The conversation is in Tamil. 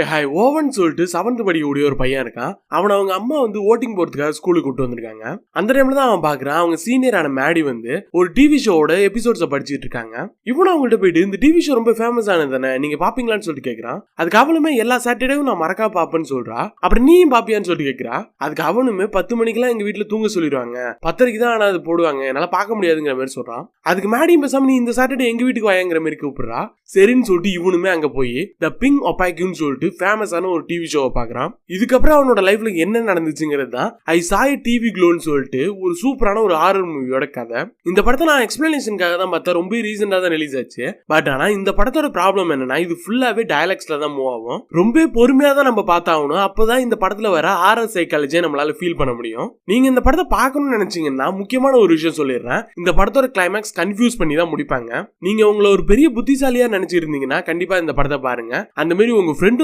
ஹாய் ஓவன் சொல்லிட்டு 7th படிக்கக்கூடிய ஒரு பையன் இருக்கான். அவனை அவங்க அம்மா வந்து ஓட்டிங் போறதுக்காக ஸ்கூலுக்கு கூட்டு வந்திருக்காங்க. அந்த டைம்ல தான் அவன் பாக்குறான் அவங்க சீனியரான மேடி வந்து ஒரு டிவி ஷோவோட எபிசோட்ஸை படிச்சுட்டு இருக்காங்க. இவனும் அவங்கள்ட்ட போயிட்டு இந்த டிவி ஷோ ரொம்ப ஃபேமஸ் ஆனது தானே, நீங்க பாப்பீங்களான்னு சொல்லிட்டு கேட்கறான். அதுக்கு அவளுமே எல்லா சாட்டர்டேவும் நான் மறக்கா பாப்பேன்னு சொல்றா. அப்புறம் நீயும் பாப்பியான்னு சொல்லிட்டு கேட்கறா. அதுக்கு அவனுமே 10 மணிக்கெல்லாம் எங்க வீட்டுல தூங்க சொல்லிடுவாங்க, 10:30 தான் ஆனா அது போடுவாங்க, என்னால பார்க்க முடியாதுங்கிற மாதிரி சொல்றான். அதுக்கு மேடியும் பேசாம நீ இந்த சாட்டர்டே எங்க வீட்டுக்கு வாங்கிற மாதிரி கூப்பிடுறா. சரின்னு சொல்லிட்டு இவனுமே அங்க போய் த பிங் ஒபாக்யூன்னு சொல்லிட்டு ஃபேமஸான ஒரு டிவி ஷோவை பாக்குறான். இதுக்கப்புறம் அவனோட லைஃப்ல என்ன நடந்துச்சுங்கிறது தான் ஐ சா எ டிவி க்ளோன்னு சொல்லிட்டு ஒரு சூப்பரான ஒரு ஹாரர் மூவியோட கதை. இந்த படத்தை நான் எக்ஸ்பிளனேஷனுக்காக தான் பார்த்தா, ரொம்ப ரீசெண்டா தான் ரிலீஸ் ஆச்சு. பட் ஆனா இந்த படத்தோட ப்ராப்ளம் என்னன்னா இது ஃபுல்லாவே டயலாக்ஸ்ல தான் மூவ் ஆகும். ரொம்ப பொறுமையா தான் நம்ம பார்த்தாகணும். அப்பதான் இந்த படத்துல வர ஹாரர் சைக்காலஜியை நம்மளால ஃபீல் பண்ண முடியும். நீங்க இந்த படத்தை பார்க்கணும்னு நினைச்சீங்கன்னா முக்கியமான ஒரு விஷயம் சொல்லிடுறேன். இந்த படத்தோட கிளைமேக்ஸ் கன்ஃபியூஸ் பண்ணி தான் முடிப்பாங்க. நீங்க உங்களை ஒரு பெரிய புத்திசாலியா நினைச்சிருந்தீங்கன்னா கண்டிப்பா இந்த படத்தை பாருங்க. அந்த மாதிரி உங்க ஃப்ரெண்டு